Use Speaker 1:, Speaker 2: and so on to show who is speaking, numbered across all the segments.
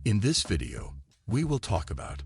Speaker 1: In this video, we will talk about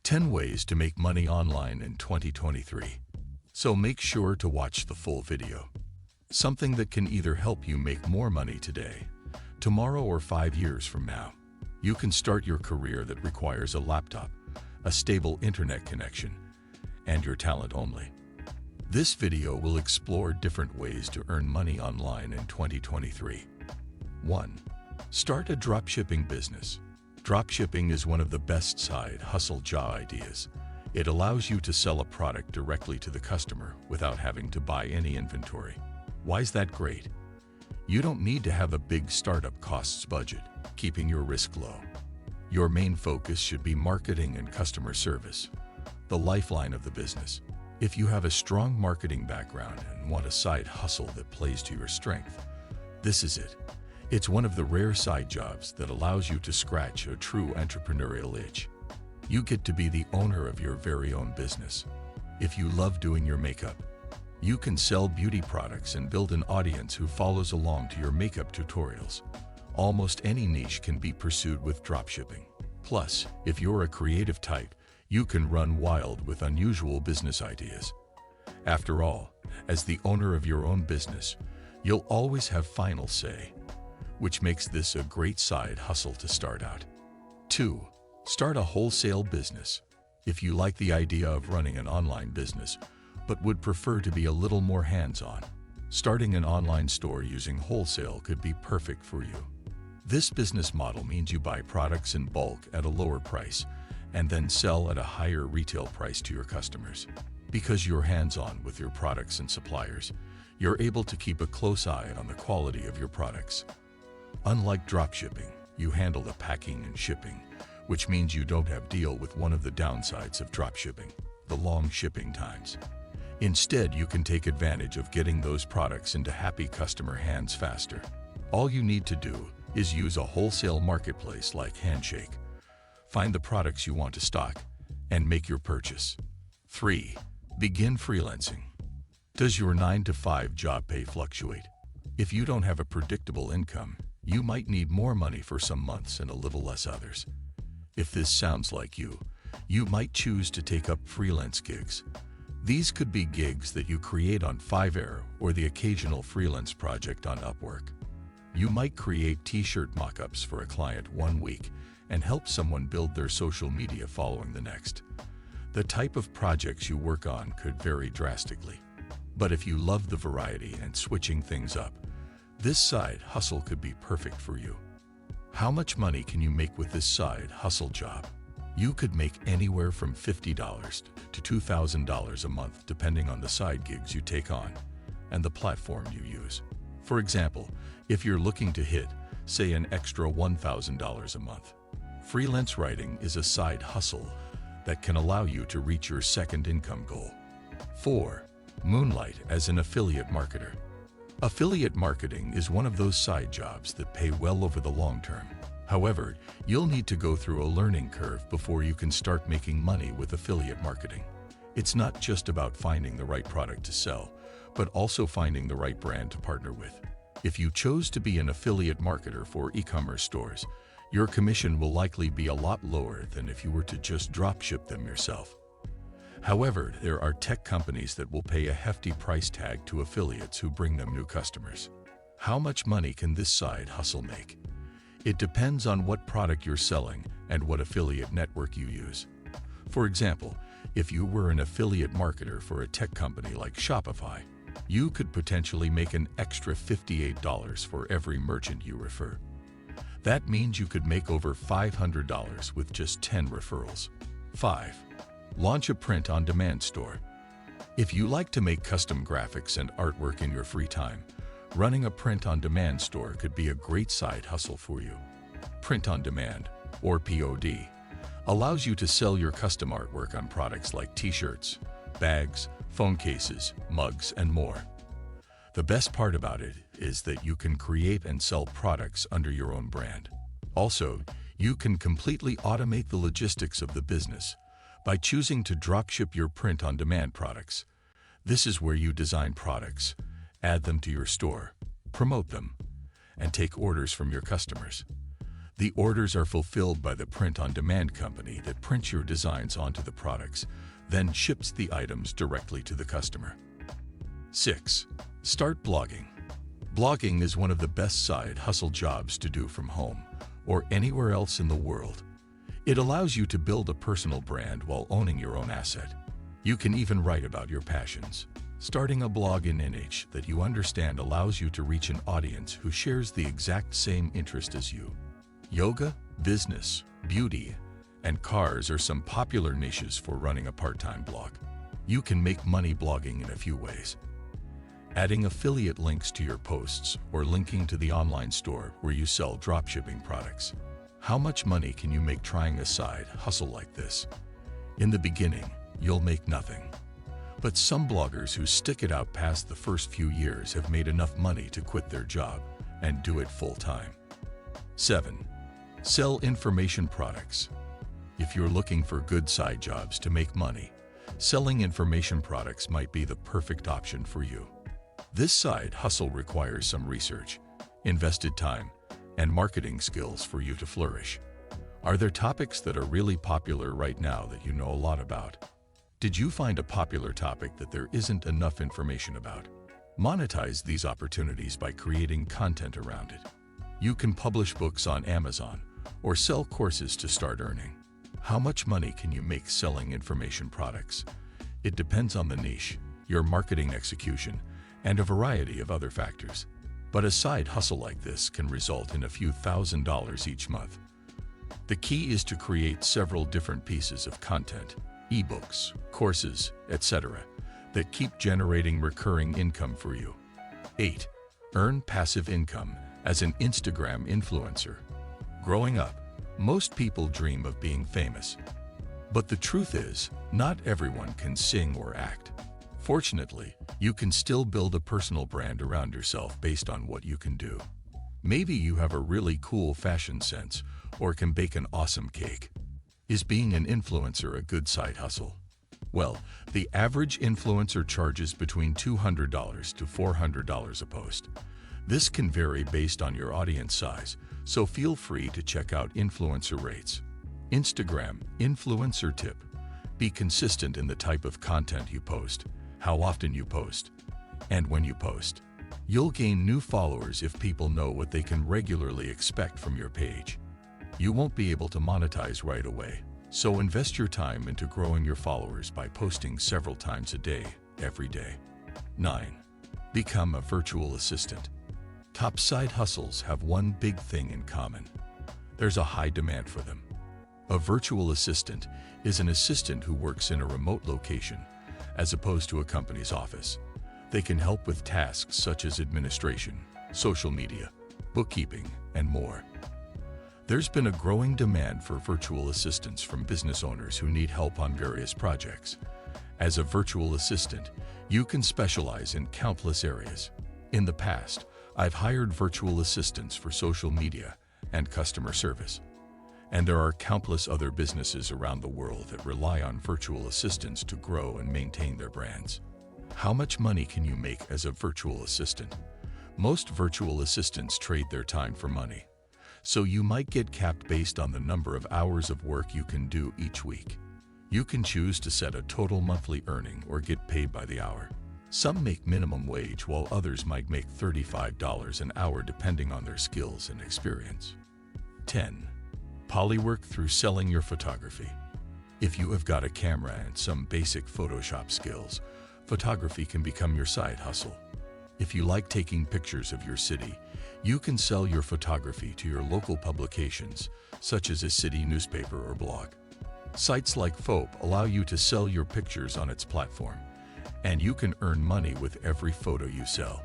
Speaker 1: 10 ways to make money online in 2023. So make sure to watch the full video. Something that can either help you make more money today, tomorrow, or 5 years from now. You can start your career that requires a laptop, a stable internet connection, and your talent only. This video will explore different ways to earn money online in 2023. 1. Start a dropshipping business. Dropshipping is one of the best side hustle job ideas. It allows you to sell a product directly to the customer without having to buy any inventory. Why is that great? You don't need to have a big startup costs budget, keeping your risk low. Your main focus should be marketing and customer service, the lifeline of the business. If you have a strong marketing background and want a side hustle that plays to your strength, this is it. It's one of the rare side jobs that allows you to scratch a true entrepreneurial itch. You get to be the owner of your very own business. If you love doing your makeup, you can sell beauty products and build an audience who follows along to your makeup tutorials. Almost any niche can be pursued with dropshipping. Plus, if you're a creative type, you can run wild with unusual business ideas. After all, as the owner of your own business, you'll always have final say, which makes this a great side hustle to start out. 2. Start a wholesale business. If you like the idea of running an online business, but would prefer to be a little more hands-on, starting an online store using wholesale could be perfect for you. This business model means you buy products in bulk at a lower price and then sell at a higher retail price to your customers. Because you're hands-on with your products and suppliers, you're able to keep a close eye on the quality of your products. Unlike dropshipping, you handle the packing and shipping, which means you don't have to deal with one of the downsides of dropshipping, the long shipping times. Instead, you can take advantage of getting those products into happy customer hands faster. All you need to do is use a wholesale marketplace like Handshake. Find the products you want to stock and make your purchase. 3. Begin freelancing. Does your 9-to-5 job pay fluctuate? If you don't have a predictable income, you might need more money for some months and a little less others. If this sounds like you might choose to take up freelance gigs. These could be gigs that you create on Fiverr or the occasional freelance project on Upwork. You might create t-shirt mock-ups for a client one week and help someone build their social media following the next. The type of projects you work on could vary drastically. But if you love the variety and switching things up, this side hustle could be perfect for you. How much money can you make with this side hustle job? You could make anywhere from $50 to $2,000 a month depending on the side gigs you take on and the platform you use. For example, if you're looking to hit, say, an extra $1,000 a month, freelance writing is a side hustle that can allow you to reach your second income goal. 4. Moonlight as an affiliate marketer. Affiliate marketing is one of those side jobs that pay well over the long term. However, you'll need to go through a learning curve before you can start making money with affiliate marketing. It's not just about finding the right product to sell, but also finding the right brand to partner with. If you chose to be an affiliate marketer for e-commerce stores, your commission will likely be a lot lower than if you were to just dropship them yourself. However, there are tech companies that will pay a hefty price tag to affiliates who bring them new customers. How much money can this side hustle make? It depends on what product you're selling and what affiliate network you use. For example, if you were an affiliate marketer for a tech company like Shopify, you could potentially make an extra $58 for every merchant you refer. That means you could make over $500 with just 10 referrals. 5. Launch a print-on-demand store. If you like to make custom graphics and artwork in your free time, running a print-on-demand store could be a great side hustle for you. Print-on-demand, or POD, allows you to sell your custom artwork on products like t-shirts, bags, phone cases, mugs, and more. The best part about it is that you can create and sell products under your own brand. Also, you can completely automate the logistics of the business by choosing to dropship your print-on-demand products. This is where you design products, add them to your store, promote them, and take orders from your customers. The orders are fulfilled by the print-on-demand company that prints your designs onto the products, then ships the items directly to the customer. 6. Start blogging. Blogging is one of the best side hustle jobs to do from home or anywhere else in the world. It allows you to build a personal brand while owning your own asset. You can even write about your passions. Starting a blog in niche that you understand allows you to reach an audience who shares the exact same interest as you. Yoga, business, beauty, and cars are some popular niches for running a part-time blog. You can make money blogging in a few ways. Adding affiliate links to your posts or linking to the online store where you sell dropshipping products. How much money can you make trying a side hustle like this? In the beginning, you'll make nothing. But some bloggers who stick it out past the first few years have made enough money to quit their job and do it full-time. 7. Sell information products. If you're looking for good side jobs to make money, selling information products might be the perfect option for you. This side hustle requires some research, invested time, and marketing skills for you to flourish. Are there topics that are really popular right now that you know a lot about? Did you find a popular topic that there isn't enough information about? Monetize these opportunities by creating content around it. You can publish books on Amazon or sell courses to start earning. How much money can you make selling information products? It depends on the niche, your marketing execution, and a variety of other factors. But a side hustle like this can result in a few $1,000s each month. The key is to create several different pieces of content, ebooks, courses, etc., that keep generating recurring income for you. 8. Earn passive income as an Instagram influencer. Growing up, most people dream of being famous. But the truth is, not everyone can sing or act. Fortunately, you can still build a personal brand around yourself based on what you can do. Maybe you have a really cool fashion sense or can bake an awesome cake. Is being an influencer a good side hustle? Well, the average influencer charges between $200 to $400 a post. This can vary based on your audience size, so feel free to check out influencer rates. Instagram influencer tip. Be consistent in the type of content you post, how often you post, and when you post. You'll gain new followers if people know what they can regularly expect from your page. You won't be able to monetize right away, so invest your time into growing your followers by posting several times a day, every day. 9. Become a virtual assistant. Top side hustles have one big thing in common. There's a high demand for them. A virtual assistant is an assistant who works in a remote location, as opposed to a company's office. They can help with tasks such as administration, social media, bookkeeping, and more. There's been a growing demand for virtual assistants from business owners who need help on various projects. As a virtual assistant, you can specialize in countless areas. In the past, I've hired virtual assistants for social media and customer service. And there are countless other businesses around the world that rely on virtual assistants to grow and maintain their brands. How much money can you make as a virtual assistant? Most virtual assistants trade their time for money, so you might get capped based on the number of hours of work you can do each week. You can choose to set a total monthly earning or get paid by the hour. Some make minimum wage while others might make $35 an hour depending on their skills and experience. 10. Polywork through selling your photography. If you have got a camera and some basic Photoshop skills, photography can become your side hustle. If you like taking pictures of your city, you can sell your photography to your local publications, such as a city newspaper or blog. Sites like Fope allow you to sell your pictures on its platform, and you can earn money with every photo you sell.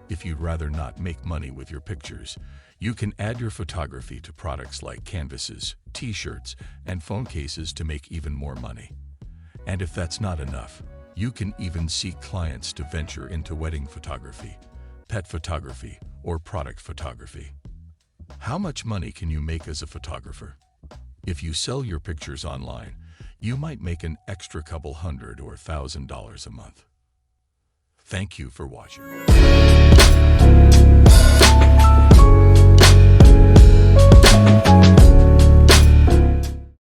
Speaker 1: If you'd rather not make money with your pictures, you can add your photography to products like canvases, t-shirts, and phone cases to make even more money. And if that's not enough, you can even seek clients to venture into wedding photography, pet photography, or product photography. How much money can you make as a photographer? If you sell your pictures online, you might make an extra couple $100 or $1,000 a month. Thank you for watching.
Speaker 2: Bye.